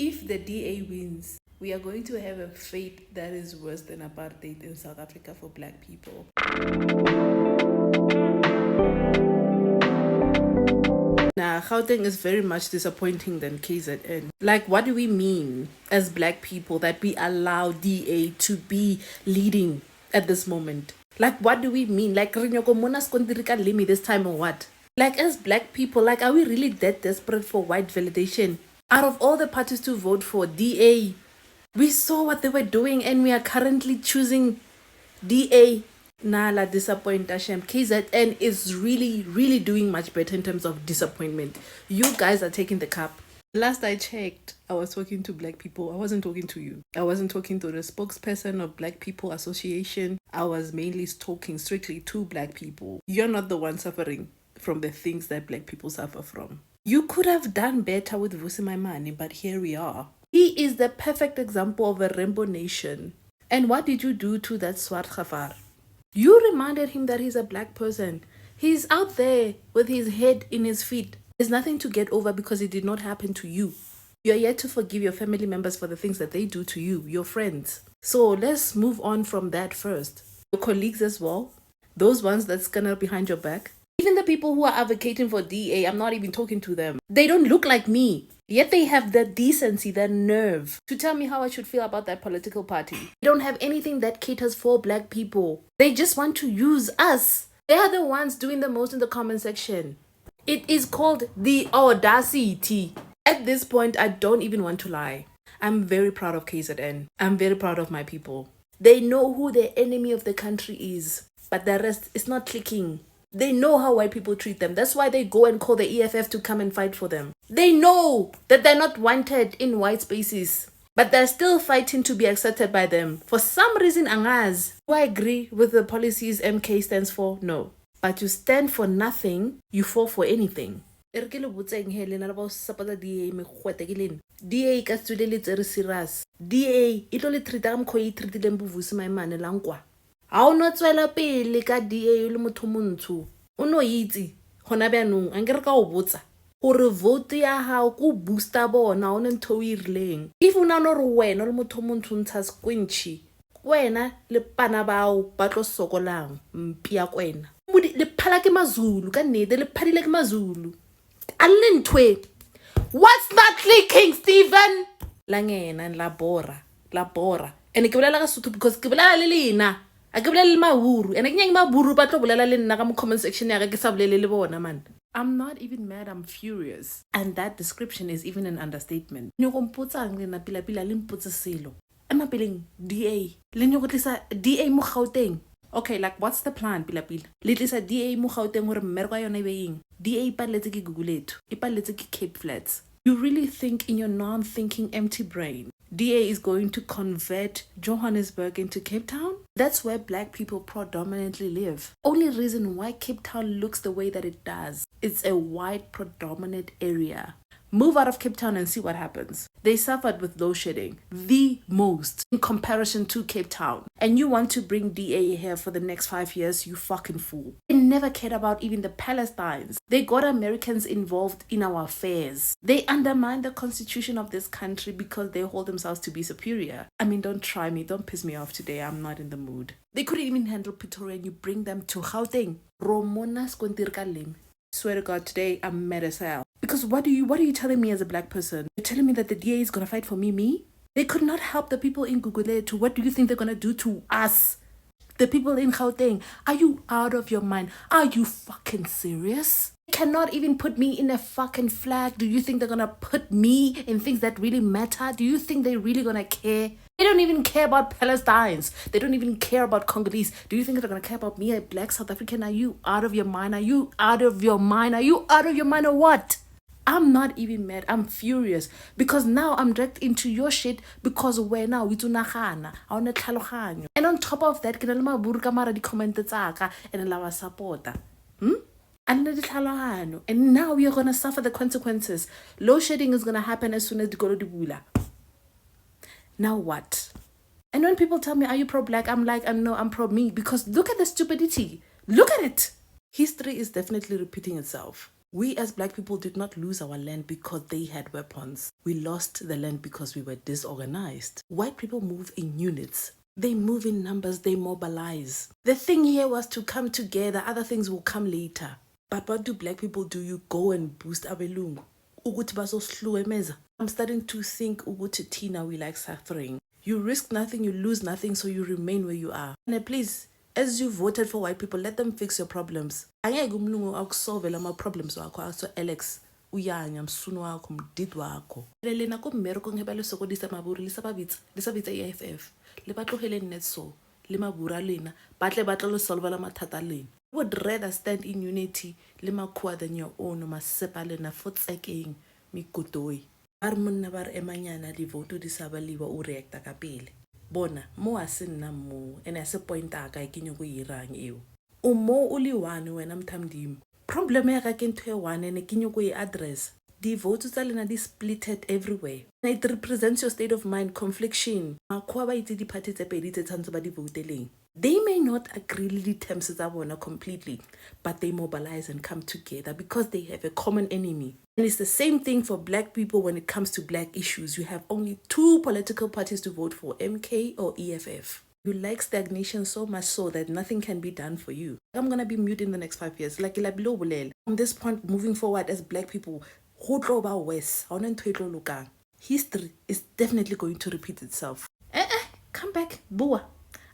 If the DA wins, we are going to have a fate that is worse than apartheid in South Africa for black people. Nah, Gauteng is very much disappointing than KZN. Like, what do we mean as black people that we allow DA to be leading at this moment? Like, what do we mean? Like, this time or what? Like, as black people, like, are we really that desperate for white validation? Out of all the parties to vote for, DA, we saw what they were doing and we are currently choosing DA. Nala disappoint Hashem. KZN is really doing much better in terms of disappointment. You guys are taking the cup. Last I checked, I was talking to black people. I wasn't talking to you. I wasn't talking to the spokesperson of Black People Association. I was mainly talking strictly to black people. You're not the one suffering from the things that black people suffer from. You could have done better with Vusi Maimane, but here we are. He is the perfect example of a rainbow nation. And what did you do to that Swart Khafar? You reminded him that he's a black person. He's out there with his head in his feet. There's nothing to get over because it did not happen to you. You're yet to forgive your family members for the things that they do to you, your friends. So let's move on from that first. Your colleagues as well, those ones that scunner behind your back. Even the people who are advocating for DA, I'm not even talking to them. They don't look like me. Yet they have the decency, the nerve to tell me how I should feel about that political party. They don't have anything that caters for black people. They just want to use us. They are the ones doing the most in the comment section. It is called the audacity. At this point, I don't even want to lie. I'm very proud of KZN. I'm very proud of my people. They know who the enemy of the country is, but the rest is not clicking. They know how white people treat them. That's why they go and call the EFF to come and fight for them. They know that they're not wanted in white spaces, but they're still fighting to be accepted by them. For some reason, Angaz, do I agree with the policies MK stands for? No. But you stand for nothing, you fall for anything. DA ka tsweletse serious. DA e tlo le treata mkho e treatileng Vusi Maimane lankwa. Ha o no tswela pele ka DA le motho montsho. O no itse gona byanong angere ka o botsa gore vote ya hao go booster bona one ntho o irileng. If una no re wena le motho montsho ntsha squinchi, wena le pana bao ba tlo sokolang mpia kwena. Le phala ke mazulu ka nnete le phadile ke mazulu. Alle ntwe. What's not clicking, Stephen? Langena labora. And ke bolela ka Sotho because ke bolela le lena. A ke bolele mahuru and ke nyang mahuru ba tlo bolela le nna ka mo comment section ya ke sa bolele le bona man. I'm not even mad, I'm furious. And that description is even an understatement. Nyoko mpotsang le na pila le mpotse selo. Ema peleng DA. Le nyoko tlisa DA mo Gauteng. Okay, like what's the plan pila? Le tlisa DA mo Gauteng hore mmereko yona e being. DA ipaletse ke Google ethu. Ipaletse ke Cape Flats. You really think in your non-thinking empty brain DA is going to convert Johannesburg into Cape Town? That's where black people predominantly live. Only reason why Cape Town looks the way that it does, it's a white predominant area. Move out of Cape Town and see what happens. They suffered with load shedding, the most in comparison to Cape Town. And you want to bring DA here for the next 5 years, you fucking fool. They never cared about even the Palestinians. They got Americans involved in our affairs. They undermine the constitution of this country because they hold themselves to be superior. I mean, don't try me, don't piss me off today, I'm not in the mood. They couldn't even handle Pretoria and you bring them to Gauteng. Romona skontirkalem. Swear to God, today I'm mad as hell. Because what are you telling me as a black person? You're telling me that the DA is gonna fight for me? They could not help the people in Guguletu. What do you think they're gonna do to us? The people in Gauteng. Are you out of your mind? Are you fucking serious? They cannot even put me in a fucking flag. Do you think they're gonna put me in things that really matter? Do you think they're really gonna care? They don't even care about Palestinians. They don't even care about Congolese. Do you think they're gonna care about me, a black South African? Are you out of your mind? Are you out of your mind? Are you out of your mind or what? I'm not even mad. I'm furious because now I'm dragged into your shit because we're now we do nagana. And on top of that, ke na le maburu ka mara di comment tsaka and la wa supporta. And now we are gonna suffer the consequences. Load shedding is gonna happen as soon as dikolo di bula. Now what? And when people tell me, are you pro-black? I'm like, no, I'm pro-me because look at the stupidity. Look at it. History is definitely repeating itself. We as Black people did not lose our land because they had weapons. We lost the land because we were disorganized. White people move in units. They move in numbers, they mobilize. The thing here was to come together, other things will come later. But what do Black people do? You go and boost abelungu. I'm starting to think ukuthi Tina, we like suffering. You risk nothing, you lose nothing, so you remain where you are. And please, as you voted for white people, let them fix your problems. Angeke umlungu akusolvela ama problems wakho. So Alex, uyanya msunu wakho, mdidi wakho. Lena ko mmereko ngeba le sokodisa maburu lisabitsa EFF. Le batlogele netso le mabura lena batle lo solvela mathata lena. Would rather stand in unity le makhuwa than your own masepa lena fotsekeng mikotoi. Bar monna bar emanyana di voto di sabaliwa o reacta ka pele. Bona mo a se nna mo ene a se pointa ka ikinyo go irang eo. O mo o le one wena mthamdimo. Problem ya ka ke ntho e one ene kinyo go e address. Di voto tsa lena di splitted everywhere. It represents your state of mind, confliction. Makhuwa ba itse di party tse pedi tse tshantse ba di voteleng. They may not agree with the terms tsa bona completely, but they mobilize and come together because they have a common enemy. And it's the same thing for Black people when it comes to Black issues. You have only two political parties to vote for, MK or EFF. You like stagnation so much so that nothing can be done for you. I'm going to be mute in the next 5 years. Like from this point moving forward as Black people, history is definitely going to repeat itself. Come back, bua.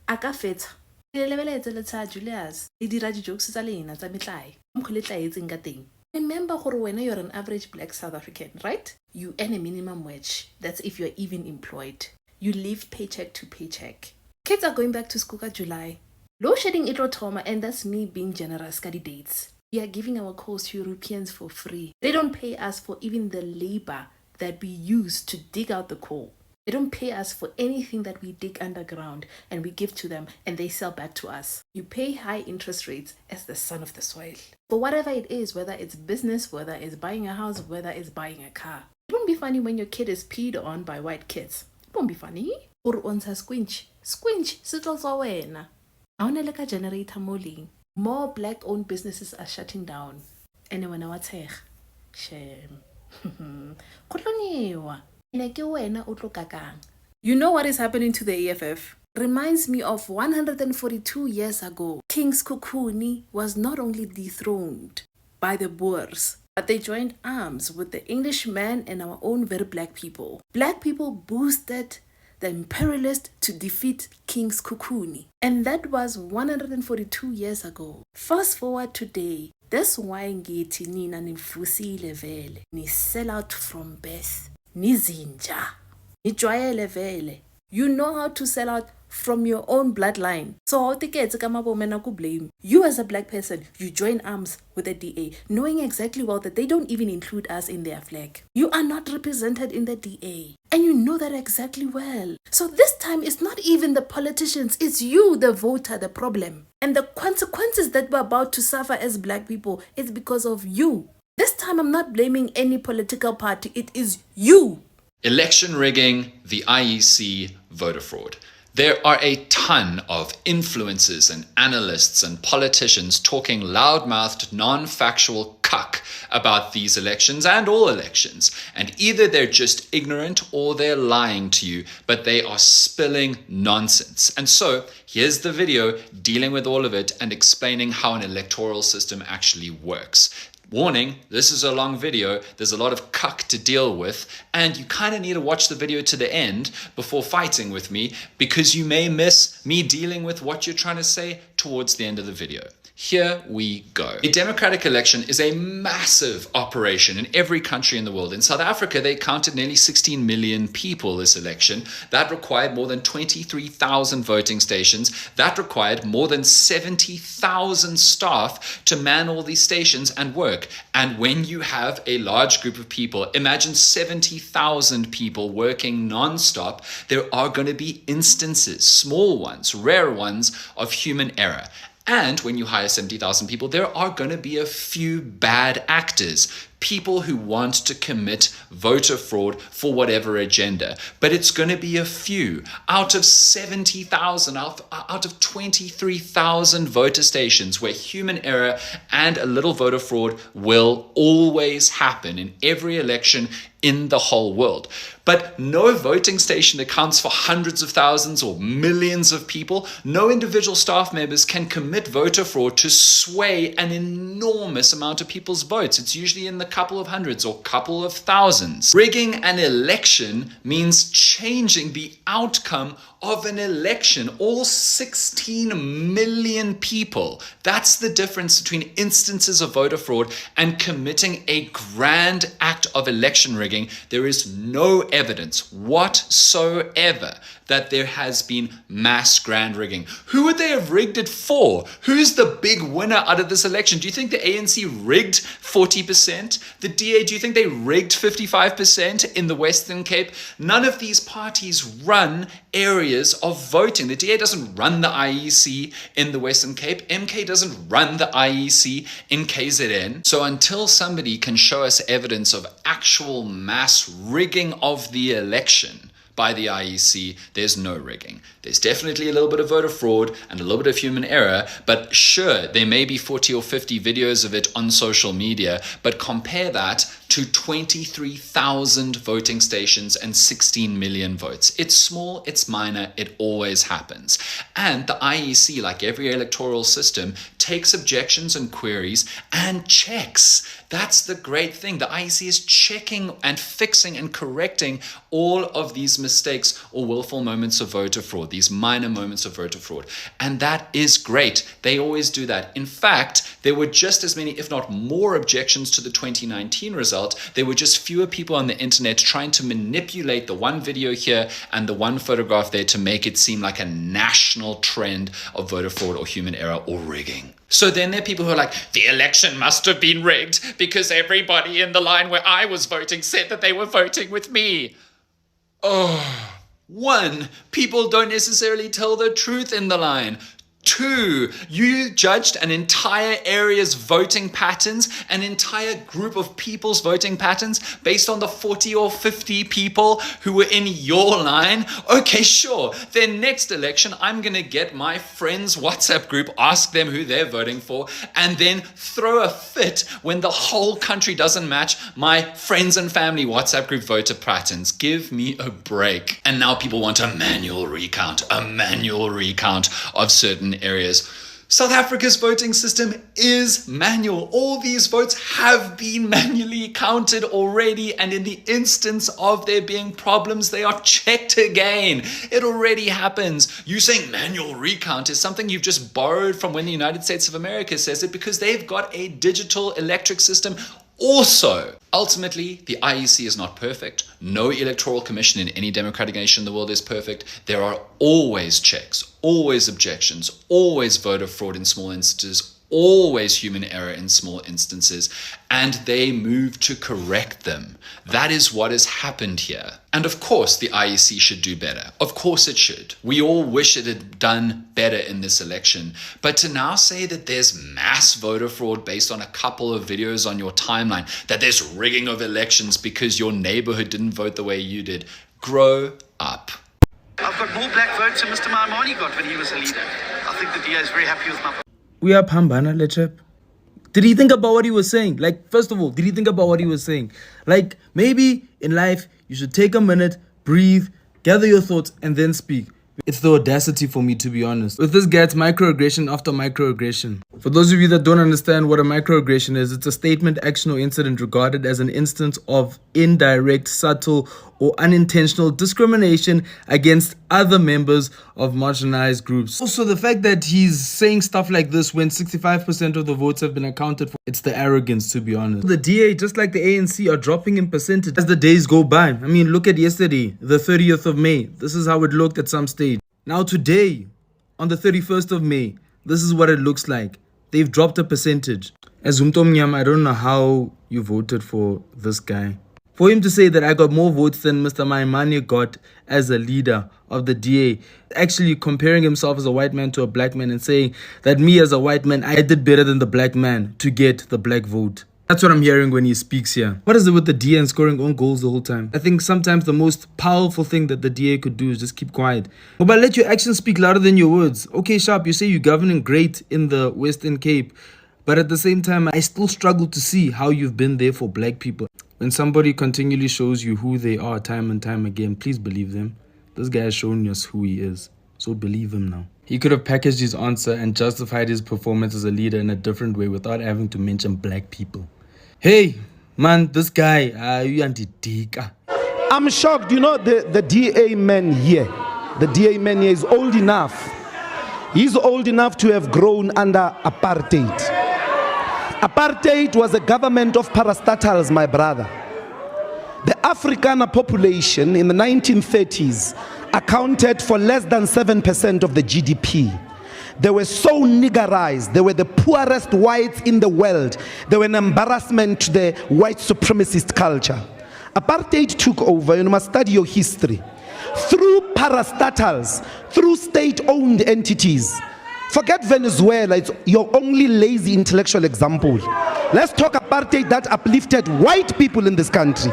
Aka fetsa. Lebeletse le tsa Julius. E dira di jokes tsa lena tsa metlai. Mkho le tlaetseng ka teng. Remember gore wena you're an average Black South African, right? You earn a minimum wage. That's if you're even employed. You live paycheck to paycheck. Kids are going back to school in July. Low shedding it'll trauma, and that's me being generous candidates. We are giving our coals to Europeans for free. They don't pay us for even the labor that we use to dig out the coal. They don't pay us for anything that we dig underground and we give to them and they sell back to us. You pay high interest rates as the son of the soil. For whatever it is, whether it's business, whether it's buying a house, whether it's buying a car. It won't be funny when your kid is peed on by white kids. It won't be funny. Or onsa squinch. Squinch, sitolso wena. Auneleka generator moling. More Black-owned businesses are shutting down. Anyone know what's here? Shame. Kutloniwa. You know what is happening to the EFF? Reminds me of 142 years ago. King Sekhukhune was not only dethroned by the Boers, but they joined arms with the Englishmen and our own very Black people. Black people boosted the imperialists to defeat King Sekhukhune. And that was 142 years ago. Fast forward today. That's why ngithi nina nifusile vele. Ni sell out from birth. Nizinja. Nijwayele vele. You know how to sell out from your own bloodline. So how to blame. You as a Black person, you join arms with the DA, knowing exactly well that they don't even include us in their flag. You are not represented in the DA. And you know that exactly well. So this time it's not even the politicians, it's you, the voter, the problem. And the consequences that we're about to suffer as Black people is because of you. This time I'm not blaming any political party, it is you. Election rigging, the IEC, voter fraud. There are a ton of influencers and analysts and politicians talking loud-mouthed, non-factual cuck about these elections and all elections. And either they're just ignorant or they're lying to you, but they are spilling nonsense. And so here's the video dealing with all of it and explaining how an electoral system actually works. Warning, this is a long video, there's a lot of cuck to deal with, and you kind of need to watch the video to the end before fighting with me, because you may miss me dealing with what you're trying to say towards the end of the video. Here we go. A democratic election is a massive operation in every country in the world. In South Africa, they counted nearly 16 million people this election. That required more than 23,000 voting stations. That required more than 70,000 staff to man all these stations and work. And when you have a large group of people, imagine 70,000 people working non-stop, there are going to be instances, small ones, rare ones, of human error. And when you hire 70,000 people, there are going to be a few bad actors. people who want to commit voter fraud for whatever agenda. But it's going to be a few out of 70,000, out of 23,000 voter stations where human error and a little voter fraud will always happen in every election in the whole world. But no voting station accounts for hundreds of thousands or millions of people. No individual staff members can commit voter fraud to sway an enormous amount of people's votes. It's usually in the couple of hundreds or couple of thousands. Rigging an election means changing the outcome of an election. All 16 million people. That's the difference between instances of voter fraud and committing a grand act of election rigging. There is no evidence whatsoever that there has been mass grand rigging. Who would they have rigged it for? Who's the big winner out of this election? Do you think the ANC rigged 40%? The DA, do you think they rigged 55% in the Western Cape? None of these parties run areas of voting. The DA doesn't run the IEC in the Western Cape. MK doesn't run the IEC in KZN. So until somebody can show us evidence of actual mass rigging of the election by the IEC, there's no rigging. There's definitely a little bit of voter fraud and a little bit of human error, but sure, there may be 40 or 50 videos of it on social media, but compare that to 23,000 voting stations and 16 million votes. It's small, it's minor, it always happens. And the IEC, like every electoral system, takes objections and queries and checks. That's the great thing. The IEC is checking and fixing and correcting all of these mistakes or willful moments of voter fraud, these minor moments of voter fraud. And that is great. They always do that. In fact, there were just as many, if not more, objections to the 2019 result. There were just fewer people on the internet trying to manipulate the one video here and the one photograph there to make it seem like a national trend of voter fraud or human error or rigging. So then there are people who are like, the election must have been rigged because everybody in the line where I was voting said that they were voting with me. Oh, one, people don't necessarily tell the truth in the line. Two, you judged an entire area's voting patterns, an entire group of people's voting patterns based on the 40 or 50 people who were in your line. Okay, sure. Then next election, I'm going to get my friends' WhatsApp group, ask them who they're voting for, and then throw a fit when the whole country doesn't match my friends and family WhatsApp group voter patterns. Give me a break. And now people want a manual recount of certain areas. South Africa's voting system is manual. All these votes have been manually counted already, and in the instance of there being problems, they are checked again. It already happens. You saying manual recount is something you've just borrowed from when the United States of America says it, because they've got a digital electric system also. Ultimately, the IEC is not perfect. No electoral commission in any democratic nation in the world is perfect. There are always checks, always objections, always voter fraud in small instances, always human error in small instances, and they move to correct them. That is what has happened here. And of course, the IEC should do better. Of course it should. We all wish it had done better in this election. But to now say that there's mass voter fraud based on a couple of videos on your timeline, that there's rigging of elections because your neighborhood didn't vote the way you did, grow up. I've got more black votes than Mr. Maimani got when he was a leader. I think the DA is very happy with my... We are Pambana, Lechep. Did he think about what he was saying? Like, first of all, did he think about what he was saying? Like, maybe in life, you should take a minute, breathe, gather your thoughts, and then speak. It's the audacity for me, to be honest. With this guy, it's microaggression after microaggression. For those of you that don't understand what a microaggression is, it's a statement, action, or incident regarded as an instance of indirect, subtle, or unintentional discrimination against other members of marginalized groups. Also, the fact that he's saying stuff like this when 65% of the votes have been accounted for, it's the arrogance, to be honest. The DA, just like the ANC, are dropping in percentage as the days go by. I mean, look at yesterday, the 30th of May. This is how it looked at some stage. Now today, on the 31st of May, this is what it looks like. They've dropped a percentage. As Umtomnyam, I don't know how you voted for this guy. For him to say that I got more votes than Mr. Maimane got as a leader of the DA, actually comparing himself as a white man to a black man and saying that me as a white man, I did better than the black man to get the black vote. That's what I'm hearing when he speaks here. What is it with the DA and scoring own goals the whole time? I think sometimes the most powerful thing that the DA could do is just keep quiet. But let your actions speak louder than your words. Okay, Sharp, you say you're governing great in the Western Cape, but at the same time, I still struggle to see how you've been there for black people. When somebody continually shows you who they are time and time again, please believe them. This guy has shown us who he is, so believe him now. He could have packaged his answer and justified his performance as a leader in a different way without having to mention black people. Hey, man, this guy, you anti-dika. I'm shocked. You know, the DA man here, is old enough. He's old enough to have grown under apartheid. Apartheid was a government of parastatals, my brother. The Afrikaner population in the 1930s accounted for less than 7% of the GDP. They were so niggerized. They were the poorest whites in the world. They were an embarrassment to the white supremacist culture. Apartheid took over. You must study your history. Through parastatals, through state-owned entities. Forget Venezuela, it's your only lazy intellectual example. Let's talk apartheid that uplifted white people in this country.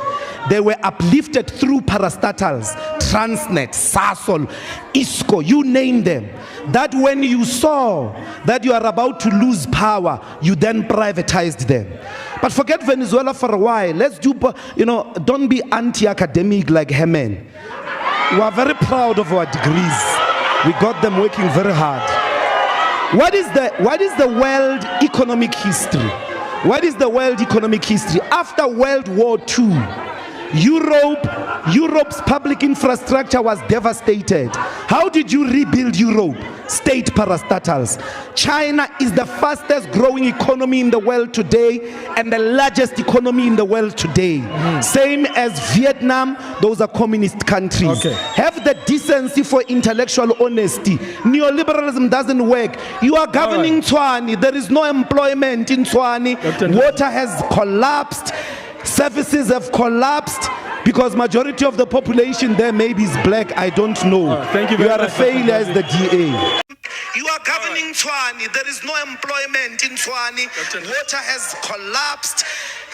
They were uplifted through parastatals, Transnet, Sasol, ISCO, you name them. That when you saw that you are about to lose power, you then privatized them. But forget Venezuela for a while. Let's do, don't be anti-academic like Hemen. We are very proud of our degrees. We got them working very hard. What is the world economic history? What is the world economic history? After World War II, Europe's public infrastructure was devastated. How did you rebuild Europe? State parastatals. China is the fastest growing economy in the world today and the largest economy in the world today. Same as Vietnam, those are communist countries. Okay. Have the decency for intellectual honesty. Neoliberalism doesn't work. You are governing Tshwane. There is no employment in Tshwane. Water has collapsed. Services have collapsed because majority of the population there maybe is black. I don't know. Thank you You very are a much, failure as the DA. You are governing Tshwane. There is no employment in Tshwane. Water has collapsed.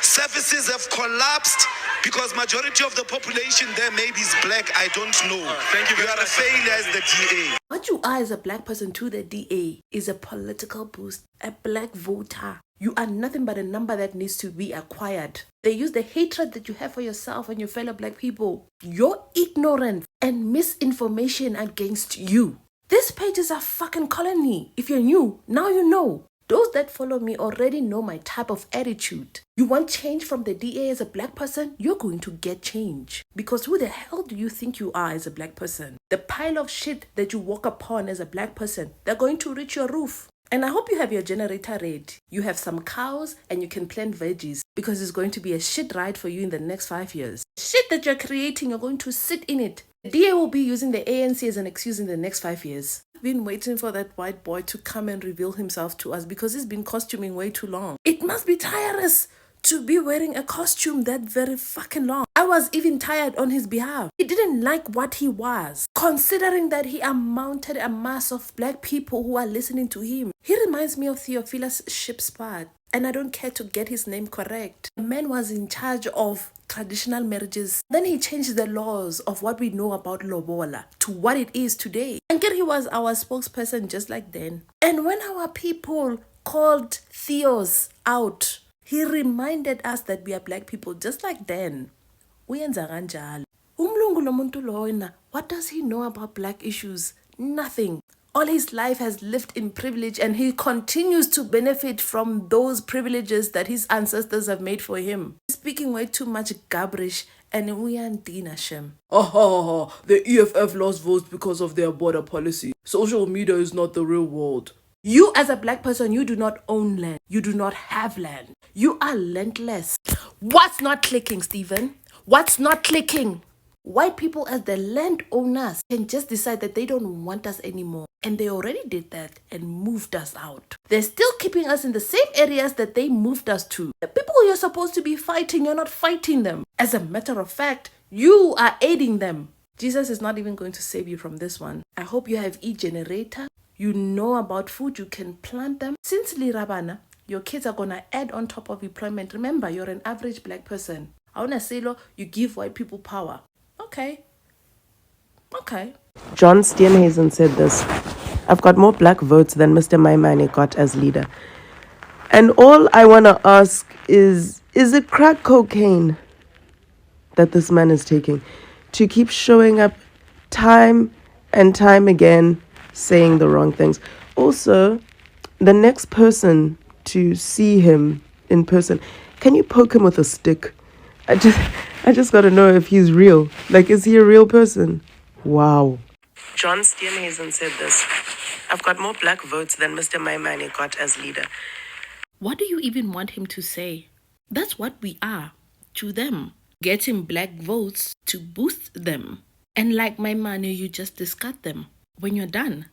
Services have collapsed because majority of the population there maybe is black. I don't know. You are a failure as the DA. What you are as a black person to the DA is a political boost, a black voter. You are nothing but a number that needs to be acquired. They use the hatred that you have for yourself and your fellow black people, your ignorance and misinformation against you. These pages are fucking colony. If you're new, now you know. Those that follow me already know my type of attitude. You want change from the DA as a black person? You're going to get change. Because who the hell do you think you are as a black person? The pile of shit that you walk upon as a black person, they're going to reach your roof. And I hope you have your generator ready. You have some cows and you can plant veggies because it's going to be a shit ride for you in the next 5 years. Shit that you're creating, you're going to sit in it. The DA will be using the ANC as an excuse in the next 5 years. I've been waiting for that white boy to come and reveal himself to us because he's been costuming way too long. It must be tireless to be wearing a costume that very fucking long. I was even tired on his behalf. He didn't like what he was, considering that he amounted a mass of black people who are listening to him. He reminds me of Theophilus Shipspart, and I don't care to get his name correct. The man was in charge of traditional marriages. Then he changed the laws of what we know about lobola to what it is today. And yet he was our spokesperson just like then. And when our people called Theos out, he reminded us that we are black people just like then. Uyenza kanjalo. Umlungu lo muntu loyna, what does he know about black issues? Nothing. All his life has lived in privilege and he continues to benefit from those privileges that his ancestors have made for him. He's speaking way too much gibberish and uyantina shem. The EFF lost votes because of their border policy. Social media is not the real world. You as a black person, you do not own land. You do not have land. You are landless. What's not clicking, Stephen? What's not clicking? White people as the landowners can just decide that they don't want us anymore. And they already did that and moved us out. They're still keeping us in the same areas that they moved us to. The people you're supposed to be fighting, you're not fighting them. As a matter of fact, you are aiding them. Jesus is not even going to save you from this one. I hope you have e-generator. You know about food, you can plant them. Since Lirabana, your kids are gonna add on top of employment. Remember, you're an average black person. I wanna say, you give white people power. Okay. John Steenhuisen said this: I've got more black votes than Mr. Maimane got as leader. And all I want to ask is it crack cocaine that this man is taking to keep showing up time and time again saying the wrong things? Also, the next person to see him in person, can you poke him with a stick? I just got to know if he's real. Like, is he a real person? Wow. John Steenhuisen said this: I've got more black votes than Mr. Maimane got as leader. What do you even want him to say? That's what we are to them. Getting black votes to boost them. And like Maimane, you just discard them when you're done.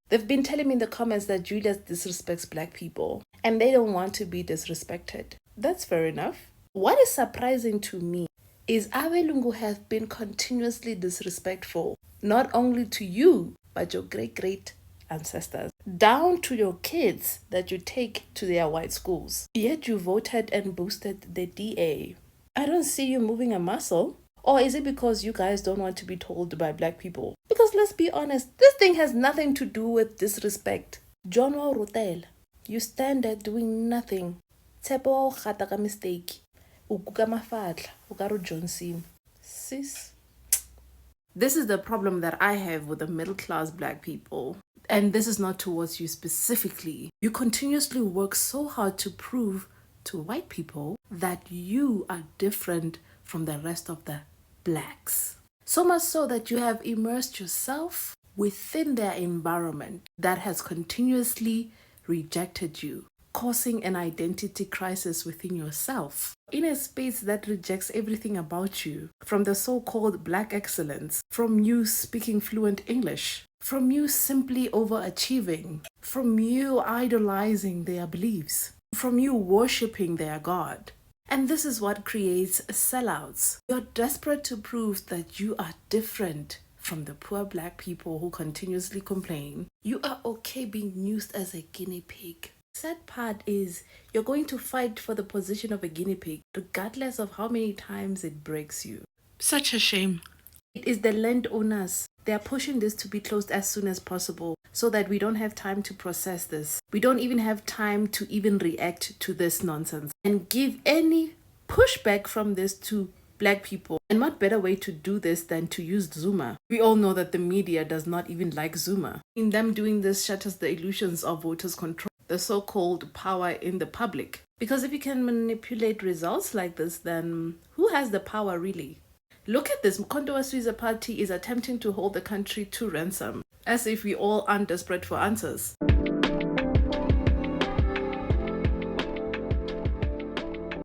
They've been telling me in the comments that Julius disrespects black people and they don't want to be disrespected. That's fair enough. What is surprising to me is Abelungu has been continuously disrespectful, not only to you, but your great ancestors, down to your kids that you take to their white schools. Yet you voted and boosted the DA. I don't see you moving a muscle. Or is it because you guys don't want to be told by black people? Because let's be honest, this thing has nothing to do with disrespect. John Rotel, you stand there doing nothing. Tsepo gata ka mistake. Ukuka mafatla, ukaro Johnson. Sis. This is the problem that I have with the middle class black people. And this is not towards you specifically. You continuously work so hard to prove to white people that you are different from the rest of the blacks. So much so that you have immersed yourself within their environment that has continuously rejected you, causing an identity crisis within yourself. In a space that rejects everything about you, from the so-called black excellence, from you speaking fluent English, from you simply overachieving, from you idolizing their beliefs, from you worshipping their God. And this is what creates sellouts. You're desperate to prove that you are different from the poor black people who continuously complain. You are okay being used as a guinea pig. Sad part is you're going to fight for the position of a guinea pig regardless of how many times it breaks you. Such a shame. It is the landowners. They are pushing this to be closed as soon as possible so that we don't have time to process this. We don't even have time to even react to this nonsense and give any pushback from this to black people. And what better way to do this than to use Zuma? We all know that the media does not even like Zuma. In them doing this shatters the illusions of voters' control, the so-called power in the public. Because if you can manipulate results like this, then who has the power really? Look at this. Mkhonto wa Sizwe party is attempting to hold the country to ransom, as if we all aren't desperate for answers.